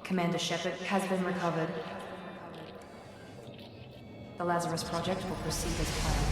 Commander Shepard has been recovered. The Lazarus Project will proceed as planned.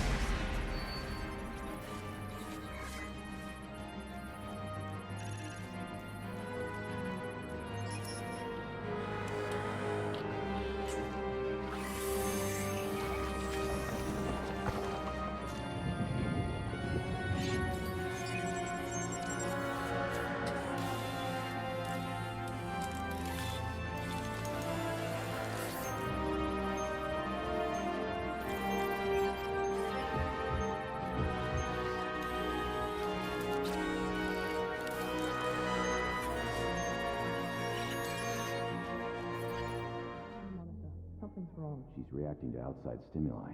Something's wrong. She's reacting to outside stimuli,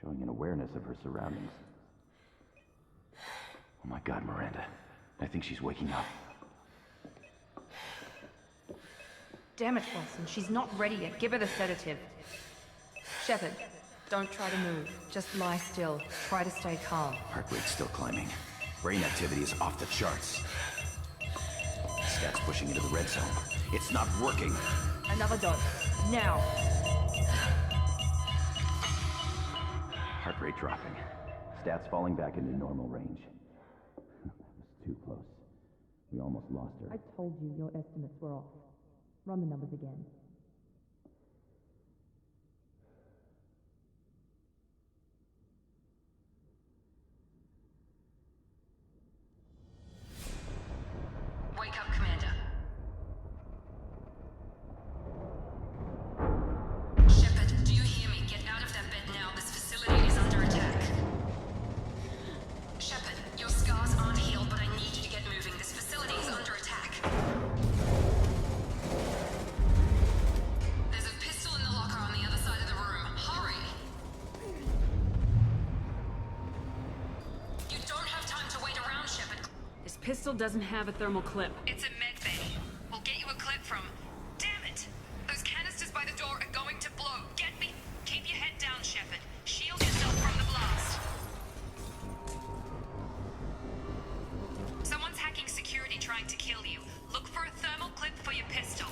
showing an awareness of her surroundings. Oh my God, Miranda. I think she's waking up. Damn it, Wilson. She's not ready yet. Give her the sedative. Shepard, don't try to move. Just lie still. Try to stay calm. Heart rate's still climbing. Brain activity is off the charts. Stats pushing into the red zone. It's not working. Another dose. Now. Heart rate dropping. Stats falling back into normal range. That was too close. We almost lost her. I told you your estimates were off. Run the numbers again. Wake up, Commander. Shepard, do you hear me? Get out of that bed now. This facility is under attack. Shepard, your scars aren't healed, but I need you to get moving. This facility is under attack. There's a pistol in the locker on the other side of the room. Hurry! You don't have time to wait around, Shepard. This pistol doesn't have a thermal clip. It's a med bay. We'll get you a clip from... Damn it! Those canisters by the door are going to blow. Get me... Keep your head down, Shepard. Shield yourself from the blast. Someone's hacking security trying to kill you. Look for a thermal clip for your pistol.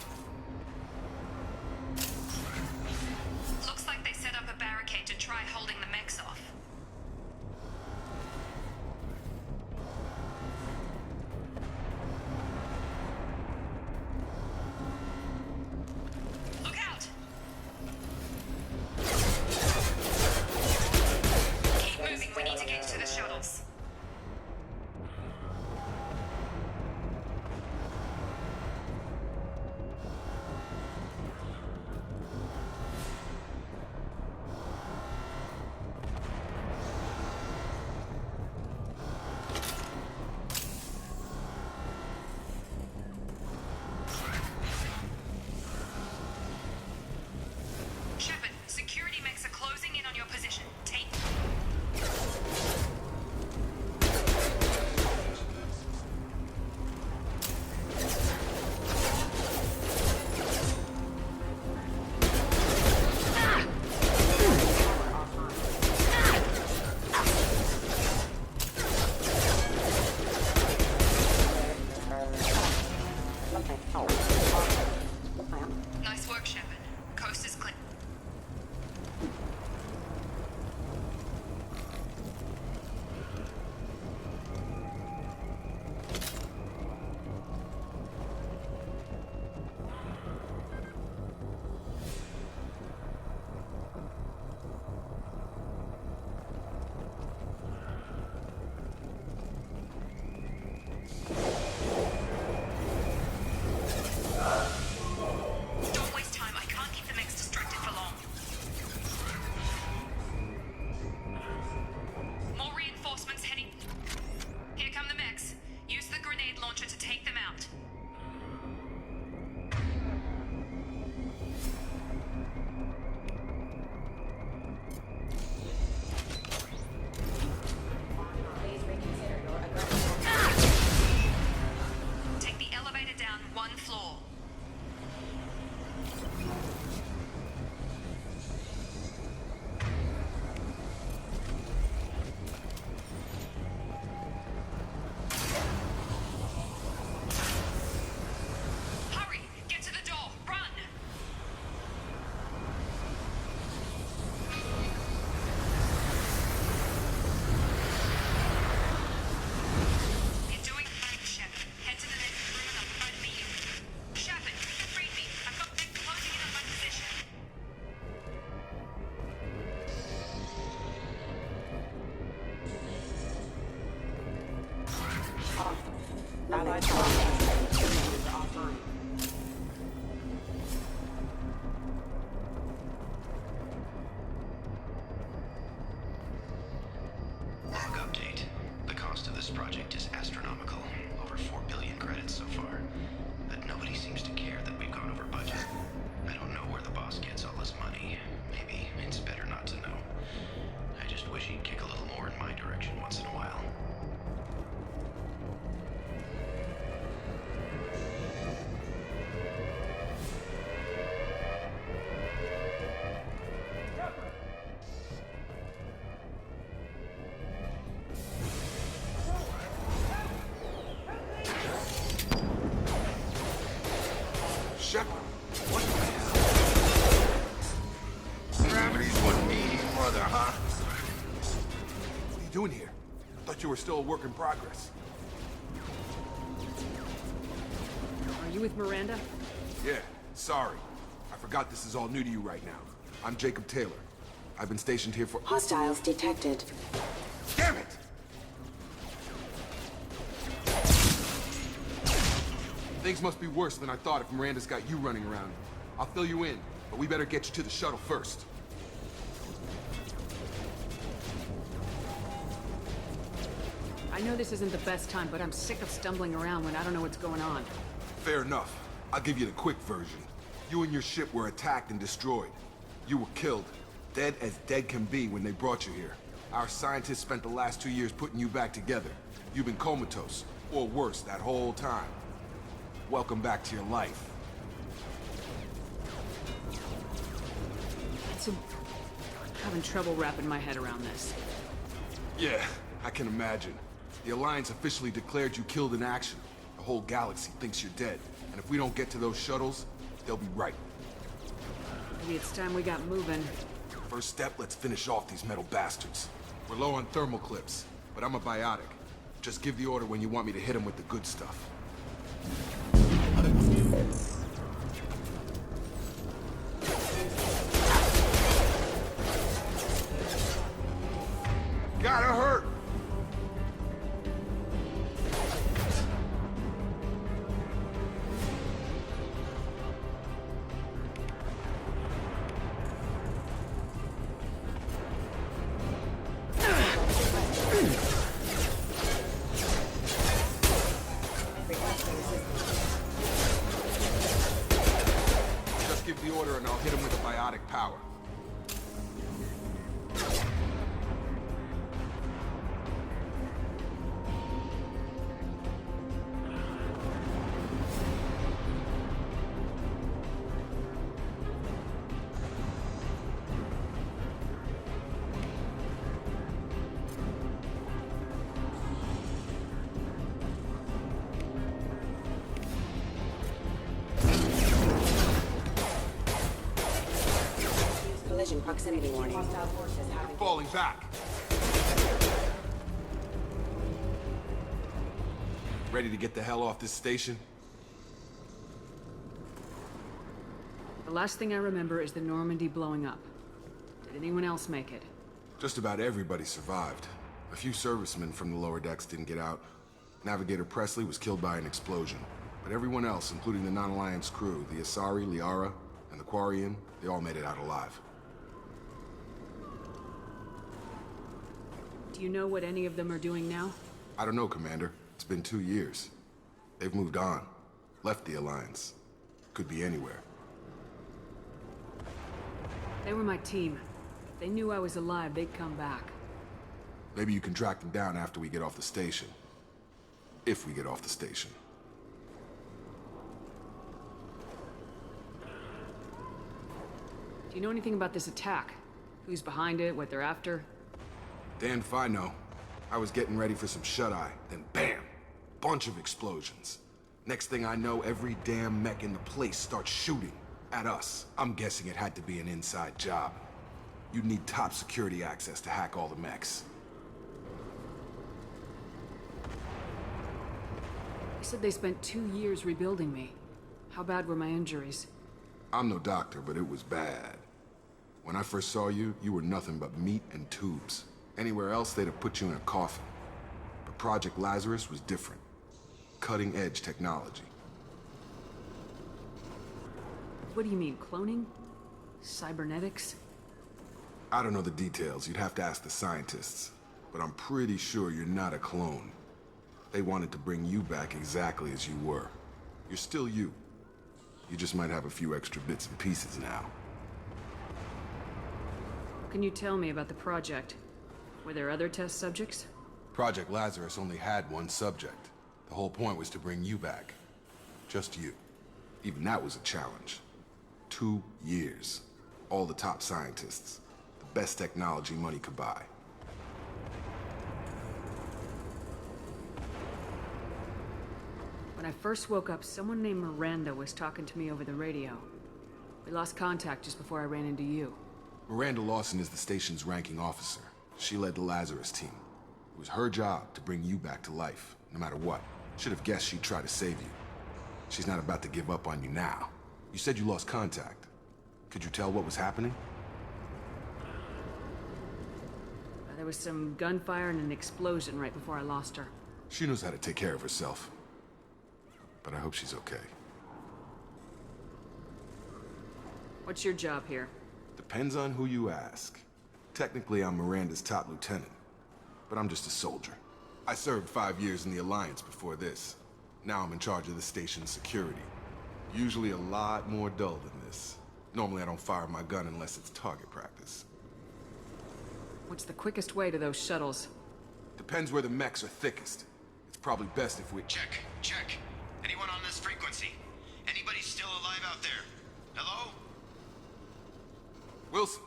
Looks like they set up a barricade to try holding the mechs off. Look out! Keep moving, we need to get to the shuttles. Shepard, security mechs are closing in on your position. Take... Nice work, Shepard. Coast is clear. Don't waste time. I can't keep the mechs distracted for Shepard, what the hell? Gravity's what needy mother, huh? What are you doing here? I thought you were still a work in progress. Are you with Miranda? Yeah, sorry. I forgot this is all new to you right now. I'm Jacob Taylor. I've been stationed here for— Hostiles detected. Damn it! Things must be worse than I thought if Miranda's got you running around. I'll fill you in, but we better get you to the shuttle first. I know this isn't the best time, but I'm sick of stumbling around when I don't know what's going on. Fair enough. I'll give you the quick version. You and your ship were attacked and destroyed. You were killed. Dead as dead can be when they brought you here. Our scientists spent the last 2 years putting you back together. You've been comatose, or worse, that whole time. Welcome back to your life. I'm having trouble wrapping my head around this. Yeah, I can imagine. The Alliance officially declared you killed in action. The whole galaxy thinks you're dead. And if we don't get to those shuttles, they'll be right. Maybe it's time we got moving. First step, let's finish off these metal bastards. We're low on thermal clips, but I'm a biotic. Just give the order when you want me to hit them with the good stuff. Gotta hurt! Just give the order and I'll hit him with a biotic power. Collision proximity warning. You're falling back. Ready to get the hell off this station? The last thing I remember is the Normandy blowing up. Did anyone else make it? Just about everybody survived. A few servicemen from the lower decks didn't get out. Navigator Presley was killed by an explosion. But everyone else, including the non-Alliance crew, the Asari, Liara, and the Quarian, they all made it out alive. Do you know what any of them are doing now? I don't know, Commander. It's been 2 years. They've moved on. Left the Alliance. Could be anywhere. They were my team. If they knew I was alive, they'd come back. Maybe you can track them down after we get off the station. If we get off the station. Do you know anything about this attack? Who's behind it, what they're after? Damned if I know. I was getting ready for some shut-eye, then bam! Bunch of explosions. Next thing I know, every damn mech in the place starts shooting at us. I'm guessing it had to be an inside job. You'd need top security access to hack all the mechs. You said they spent 2 years rebuilding me. How bad were my injuries? I'm no doctor, but it was bad. When I first saw you, you were nothing but meat and tubes. Anywhere else, they'd have put you in a coffin. But Project Lazarus was different. Cutting-edge technology. What do you mean, cloning? Cybernetics? I don't know the details. You'd have to ask the scientists. But I'm pretty sure you're not a clone. They wanted to bring you back exactly as you were. You're still you. You just might have a few extra bits and pieces now. What can you tell me about the project? Were there other test subjects? Project Lazarus only had one subject. The whole point was to bring you back. Just you. Even that was a challenge. 2 years. All the top scientists. The best technology money could buy. When When I first woke up, someone named Miranda was talking to me over the radio. We lost contact just before I ran into you. Miranda Lawson is the station's ranking officer. She led the Lazarus team. It was her job to bring you back to life, no matter what. Should have guessed she'd try to save you. She's not about to give up on you now. You said you lost contact. Could you tell what was happening? There was some gunfire and an explosion right before I lost her. She knows how to take care of herself. But I hope she's okay. What's your job here? Depends on who you ask. Technically, I'm Miranda's top lieutenant. But I'm just a soldier. I served 5 years in the Alliance before this. Now I'm in charge of the station's security. Usually a lot more dull than this. Normally I don't fire my gun unless it's target practice. What's the quickest way to those shuttles? Depends where the mechs are thickest. It's probably best if we... Check. Anyone on this frequency? Anybody still alive out there? Hello? Wilson,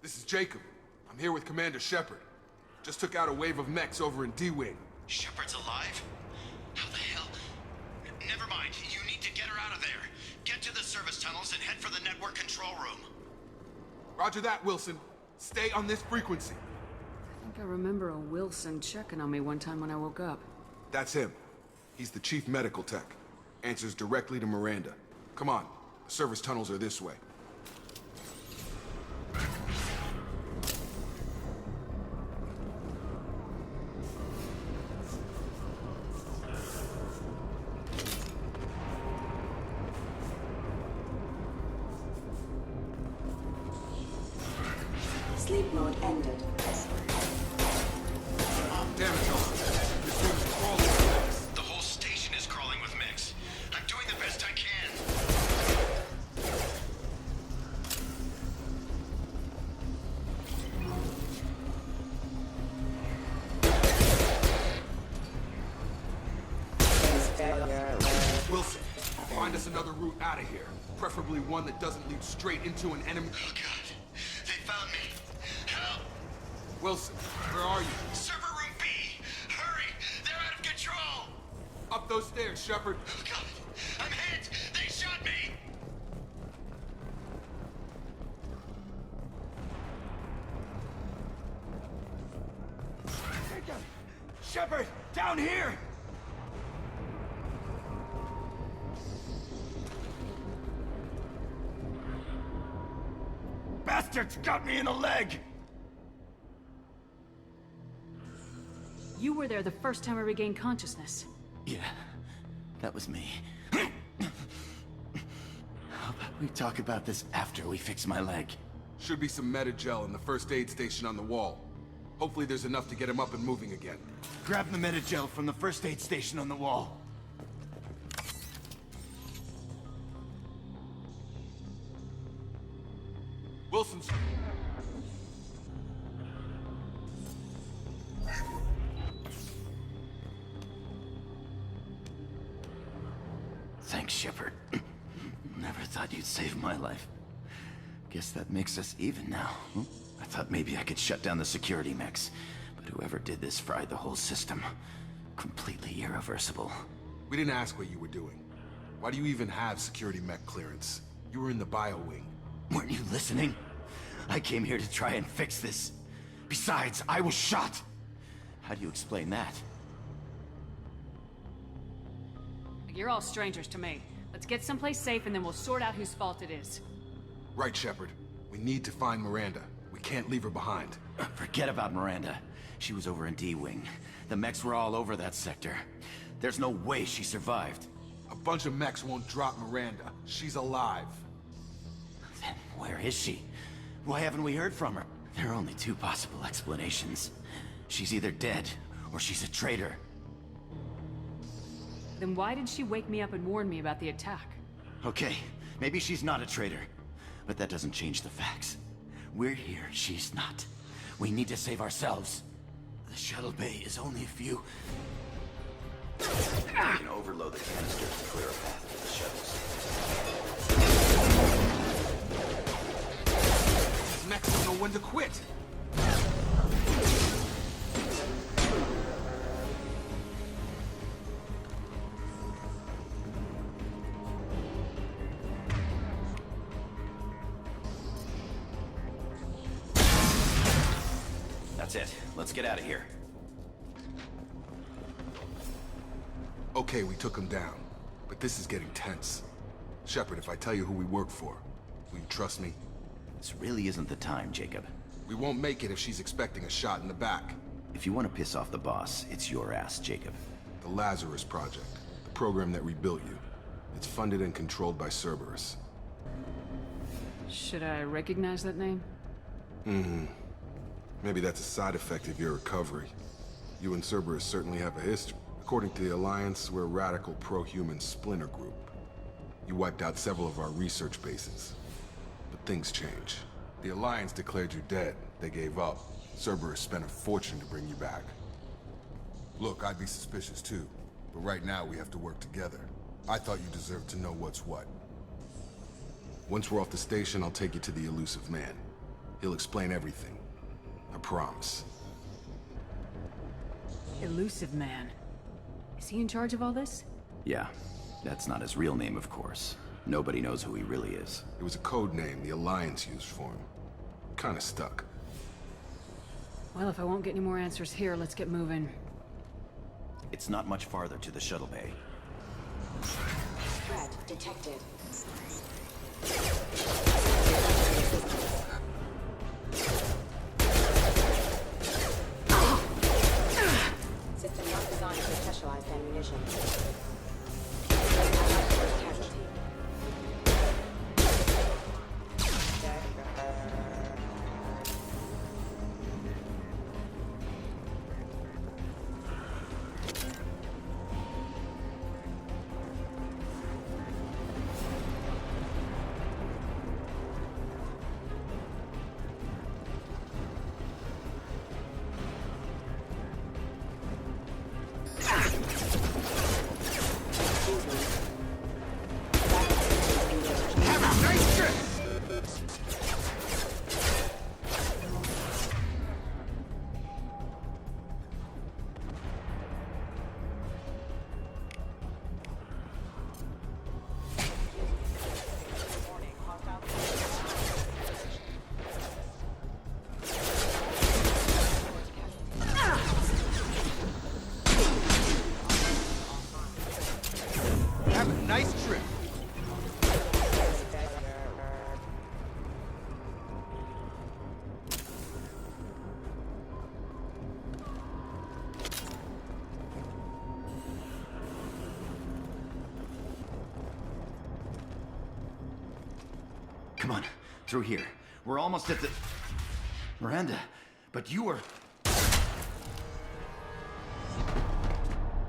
this is Jacob. I'm here with Commander Shepard. Just took out a wave of mechs over in D-Wing. Shepard's alive? How the hell? Never mind. You need to get her out of there. Get to the service tunnels and head for the network control room. Roger that, Wilson. Stay on this frequency. I think I remember a Wilson checking on me one time when I woke up. That's him. He's the chief medical tech. Answers directly to Miranda. Come on. The service tunnels are this way. Sleep mode ended. Damn it, John. This room is crawling with mechs. The whole station is crawling with mechs. I'm doing the best I can. Wilson, find us another route out of here. Preferably one that doesn't lead straight into an enemy... Oh God, they found me. Help! Wilson, where are you? Server room B! Hurry! They're out of control! Up those stairs, Shepard. Oh God, I'm hit! They shot me! Shepard, down here! Bastards got me in the leg! You were there the first time I regained consciousness. Yeah, that was me. How about we talk about this after we fix my leg? Should be some Medi-gel in the first aid station on the wall. Hopefully there's enough to get him up and moving again. Grab the Medi-gel from the first aid station on the wall. Wilson's... Thanks, Shepard. Never thought you'd save my life. Guess that makes us even now. I thought maybe I could shut down the security mechs, but whoever did this fried the whole system. Completely irreversible. We didn't ask what you were doing. Why do you even have security mech clearance? You were in the bio wing. Weren't you listening? I came here to try and fix this. Besides, I was shot. How do you explain that? You're all strangers to me. Let's get someplace safe and then we'll sort out whose fault it is. Right, Shepard. We need to find Miranda. We can't leave her behind. Forget about Miranda. She was over in D-Wing. The mechs were all over that sector. There's no way she survived. A bunch of mechs won't drop Miranda. She's alive. Then where is she? Why haven't we heard from her? There are only two possible explanations. She's either dead, or she's a traitor. Then why did she wake me up and warn me about the attack? Okay, maybe she's not a traitor. But that doesn't change the facts. We're here, she's not. We need to save ourselves. The shuttle bay is only a few... We can overload the canister to clear a path to the shuttles. These mechs don't know when to quit. That's it. Let's get out of here. Okay, we took him down. But this is getting tense. Shepard, if I tell you who we work for, will you trust me? This really isn't the time, Jacob. We won't make it if she's expecting a shot in the back. If you want to piss off the boss, it's your ass, Jacob. The Lazarus Project, the program that rebuilt you. It's funded and controlled by Cerberus. Should I recognize that name? Maybe that's a side effect of your recovery. You and Cerberus certainly have a history. According to the Alliance, we're a radical pro-human splinter group. You wiped out several of our research bases. But things change. The Alliance declared you dead. They gave up. Cerberus spent a fortune to bring you back. Look, I'd be suspicious too. But right now we have to work together. I thought you deserved to know what's what. Once we're off the station, I'll take you to the elusive man. He'll explain everything. I promise. Elusive Man. Is he in charge of all this? Yeah, that's not his real name, of course. Nobody knows who he really is. It was a code name the Alliance used for him. Kinda stuck. Well, if I won't get any more answers here, let's get moving. It's not much farther to the shuttle bay. Threat detected. System not designed for specialized ammunition. Casualty. Nice trip. Come on, through here. We're almost at the... Miranda, but you were...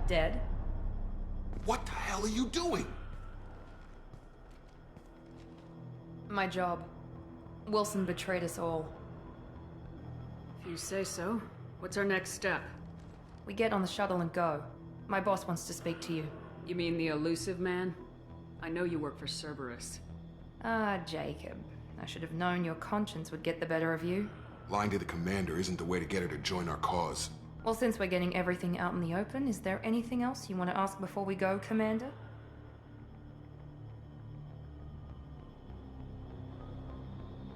Dead? What the hell are you doing? My job. Wilson betrayed us all. If you say so. What's our next step? We get on the shuttle and go. My boss wants to speak to you. You mean the elusive man? I know you work for Cerberus. Ah, Jacob. I should have known your conscience would get the better of you. Lying to the commander isn't the way to get her to join our cause. Well, since we're getting everything out in the open, is there anything else you want to ask before we go, Commander?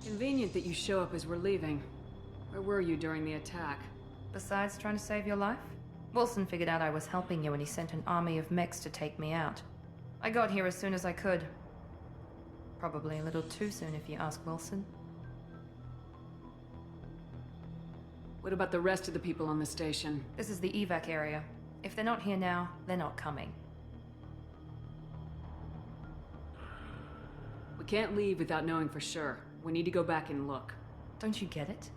Convenient that you show up as we're leaving. Where were you during the attack? Besides trying to save your life? Wilson figured out I was helping you and he sent an army of mechs to take me out. I got here as soon as I could. Probably a little too soon if you ask Wilson. What about the rest of the people on the station? This is the evac area. If they're not here now, they're not coming. We can't leave without knowing for sure. We need to go back and look. Don't you get it?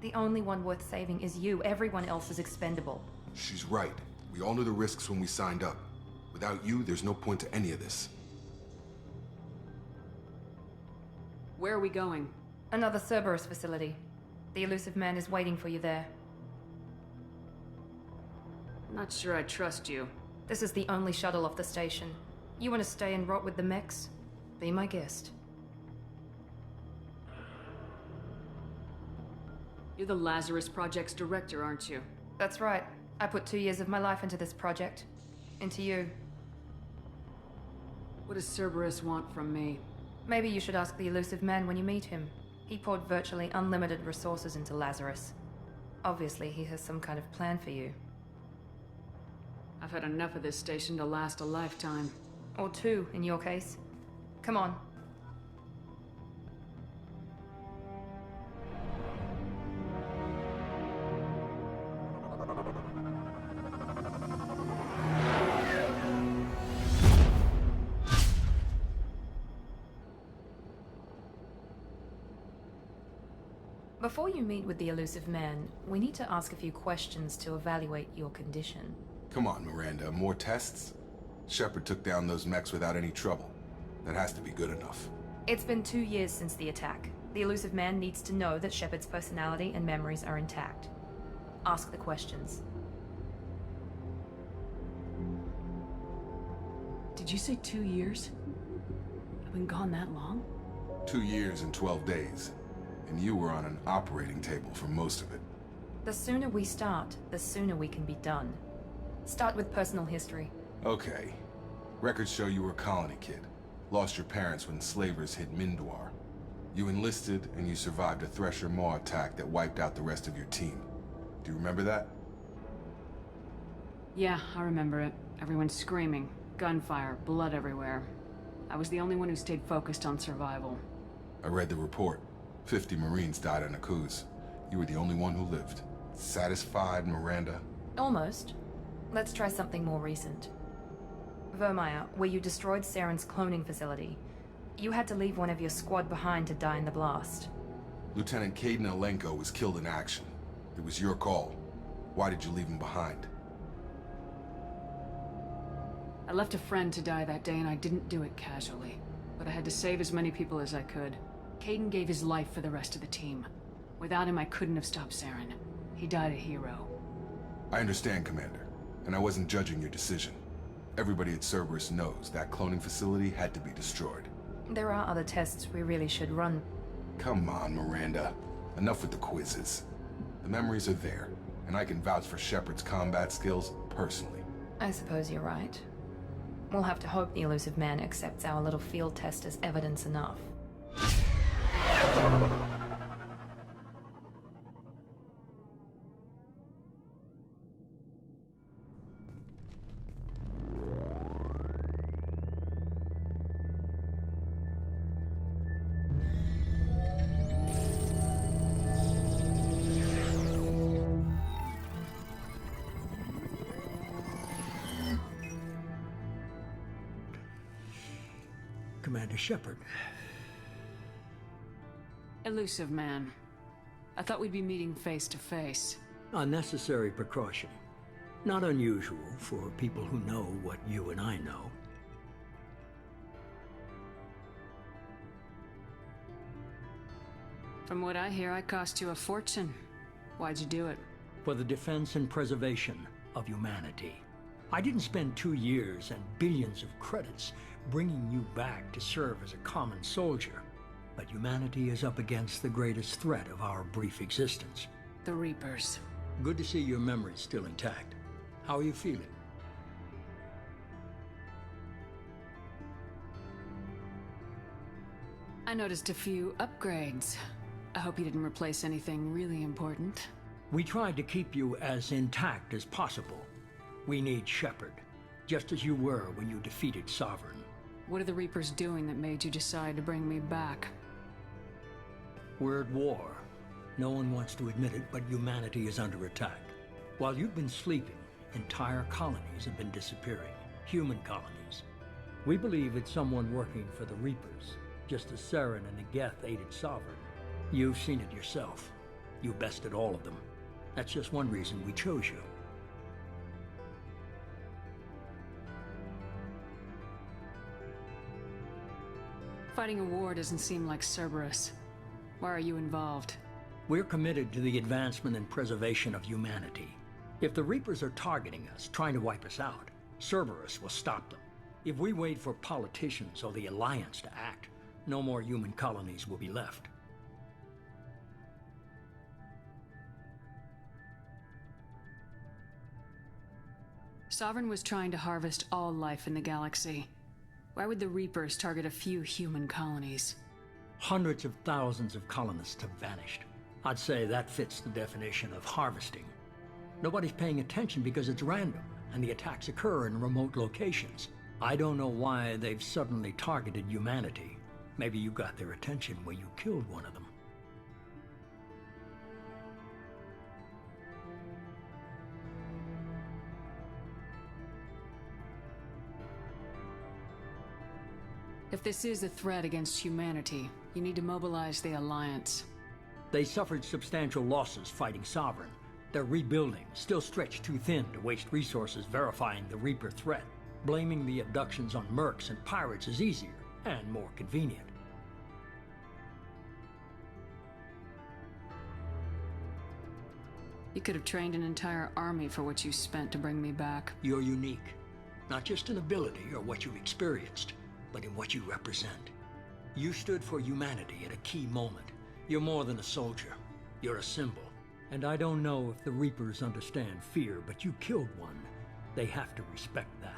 The only one worth saving is you. Everyone else is expendable. She's right. We all knew the risks when we signed up. Without you, there's no point to any of this. Where are we going? Another Cerberus facility. The elusive man is waiting for you there. I'm not sure I trust you. This is the only shuttle off the station. You want to stay and rot with the mechs? Be my guest. You're the Lazarus Project's director, aren't you? That's right. I put 2 years of my life into this project. Into you. What does Cerberus want from me? Maybe you should ask the elusive man when you meet him. He poured virtually unlimited resources into Lazarus. Obviously, he has some kind of plan for you. I've had enough of this station to last a lifetime. Or two, in your case. Come on. Before you meet with the elusive man, we need to ask a few questions to evaluate your condition. Come on, Miranda, more tests? Shepard took down those mechs without any trouble. That has to be good enough. It's been 2 years since the attack. The elusive man needs to know that Shepard's personality and memories are intact. Ask the questions. Did you say 2 years? I've been gone that long? 2 years and 12 days. And you were on an operating table for most of it. The sooner we start, the sooner we can be done. Start with personal history. Okay. Records show you were a colony kid. Lost your parents when slavers hit Mindwar. You enlisted and you survived a Thresher Maw attack that wiped out the rest of your team. Do you remember that? Yeah, I remember it. Everyone screaming, gunfire, blood everywhere. I was the only one who stayed focused on survival. I read the report. 50 Marines died on Akuz. You were the only one who lived. Satisfied, Miranda? Almost. Let's try something more recent. Vermeer, where you destroyed Saren's cloning facility. You had to leave one of your squad behind to die in the blast. Lieutenant Caden Alenko was killed in action. It was your call. Why did you leave him behind? I left a friend to die that day and I didn't do it casually. But I had to save as many people as I could. Caden gave his life for the rest of the team. Without him, I couldn't have stopped Saren. He died a hero. I understand, Commander. And I wasn't judging your decision. Everybody at Cerberus knows that cloning facility had to be destroyed. There are other tests we really should run. Come on, Miranda. Enough with the quizzes. The memories are there, and I can vouch for Shepard's combat skills personally. I suppose you're right. We'll have to hope the elusive man accepts our little field test as evidence enough. Commander Shepard. Elusive man. I thought we'd be meeting face to face. Unnecessary precaution. Not unusual for people who know what you and I know. From what I hear, I cost you a fortune. Why'd you do it? For the defense and preservation of humanity. I didn't spend 2 years and billions of credits bringing you back to serve as a common soldier. But humanity is up against the greatest threat of our brief existence. The Reapers. Good to see your memory's still intact. How are you feeling? I noticed a few upgrades. I hope you didn't replace anything really important. We tried to keep you as intact as possible. We need Shepard, just as you were when you defeated Sovereign. What are the Reapers doing that made you decide to bring me back? We're at war. No one wants to admit it, but humanity is under attack. While you've been sleeping, entire colonies have been disappearing. Human colonies. We believe it's someone working for the Reapers, just as Saren and Negeth aided Sovereign. You've seen it yourself. You bested all of them. That's just one reason we chose you. Fighting a war doesn't seem like Cerberus. Why are you involved? We're committed to the advancement and preservation of humanity. If the Reapers are targeting us, trying to wipe us out, Cerberus will stop them. If we wait for politicians or the Alliance to act, no more human colonies will be left. Sovereign was trying to harvest all life in the galaxy. Why would the Reapers target a few human colonies? Hundreds of thousands of colonists have vanished. I'd say that fits the definition of harvesting. Nobody's paying attention because it's random, and the attacks occur in remote locations. I don't know why they've suddenly targeted humanity. Maybe you got their attention when you killed one of them. If this is a threat against humanity, you need to mobilize the Alliance. They suffered substantial losses fighting Sovereign. They're rebuilding, still stretched too thin to waste resources verifying the Reaper threat. Blaming the abductions on mercs and pirates is easier and more convenient. You could have trained an entire army for what you spent to bring me back. You're unique. Not just in ability or what you've experienced, but in what you represent. You stood for humanity at a key moment. You're more than a soldier. You're a symbol. And I don't know if the Reapers understand fear, but you killed one. They have to respect that.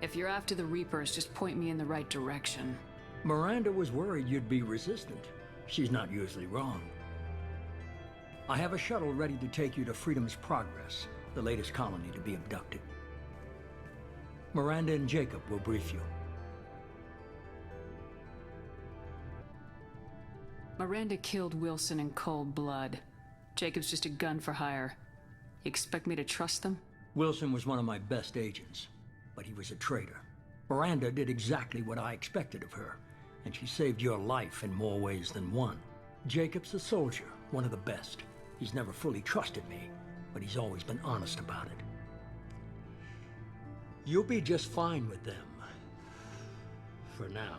If you're after the Reapers, just point me in the right direction. Miranda was worried you'd be resistant. She's not usually wrong. I have a shuttle ready to take you to Freedom's Progress, the latest colony to be abducted. Miranda and Jacob will brief you. Miranda killed Wilson in cold blood. Jacob's just a gun for hire. You expect me to trust them? Wilson was one of my best agents, but he was a traitor. Miranda did exactly what I expected of her, and she saved your life in more ways than one. Jacob's a soldier, one of the best. He's never fully trusted me, but he's always been honest about it. You'll be just fine with them. For now.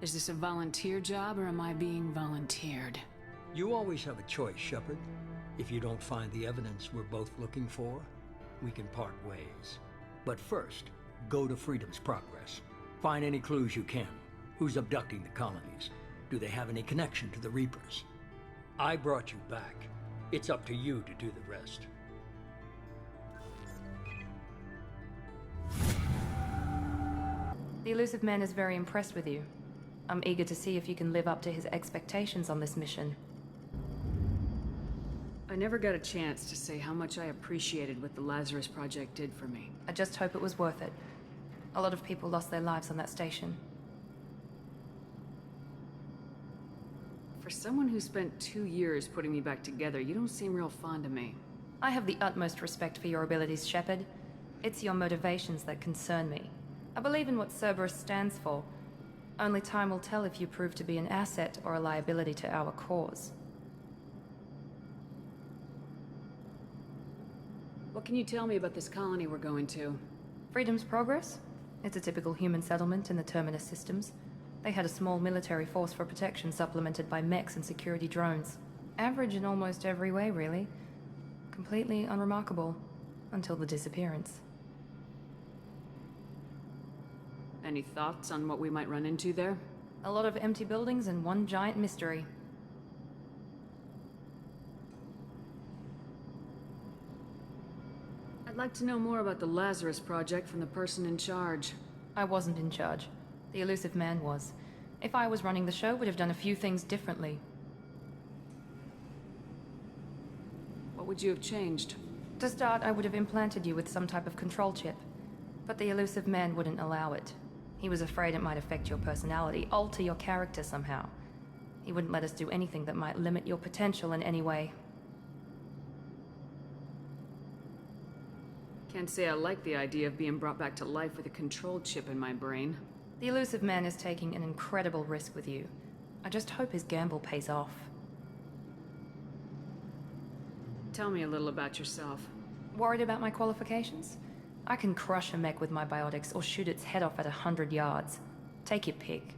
Is this a volunteer job, or am I being volunteered? You always have a choice, Shepard. If you don't find the evidence we're both looking for, we can part ways. But first, go to Freedom's Progress. Find any clues you can. Who's abducting the colonies? Do they have any connection to the Reapers? I brought you back. It's up to you to do the rest. The Elusive Man is very impressed with you. I'm eager to see if you can live up to his expectations on this mission. I never got a chance to say how much I appreciated what the Lazarus Project did for me. I just hope it was worth it. A lot of people lost their lives on that station. For someone who spent 2 years putting me back together, you don't seem real fond of me. I have the utmost respect for your abilities, Shepard. It's your motivations that concern me. I believe in what Cerberus stands for. Only time will tell if you prove to be an asset or a liability to our cause. What can you tell me about this colony we're going to? Freedom's Progress? It's a typical human settlement in the Terminus systems. They had a small military force for protection supplemented by mechs and security drones. Average in almost every way, really. Completely unremarkable. Until the disappearance. Any thoughts on what we might run into there? A lot of empty buildings and one giant mystery. I'd like to know more about the Lazarus Project from the person in charge. I wasn't in charge. The Elusive Man was. If I was running the show, would have done a few things differently. What would you have changed? To start, I would have implanted you with some type of control chip. But the Elusive Man wouldn't allow it. He was afraid it might affect your personality, alter your character somehow. He wouldn't let us do anything that might limit your potential in any way. Can't say I like the idea of being brought back to life with a control chip in my brain. The Elusive Man is taking an incredible risk with you. I just hope his gamble pays off. Tell me a little about yourself. Worried about my qualifications? I can crush a mech with my biotics or shoot its head off at 100 yards. Take your pick.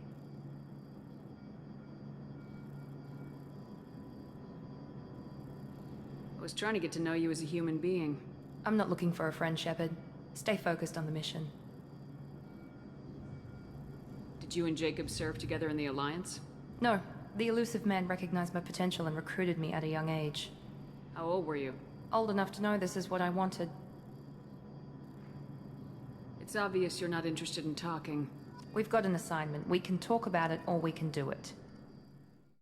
I was trying to get to know you as a human being. I'm not looking for a friend, Shepard. Stay focused on the mission. Did you and Jacob serve together in the Alliance? No. The Elusive Man recognized my potential and recruited me at a young age. How old were you? Old enough to know this is what I wanted. It's obvious you're not interested in talking. We've got an assignment. We can talk about it or we can do it.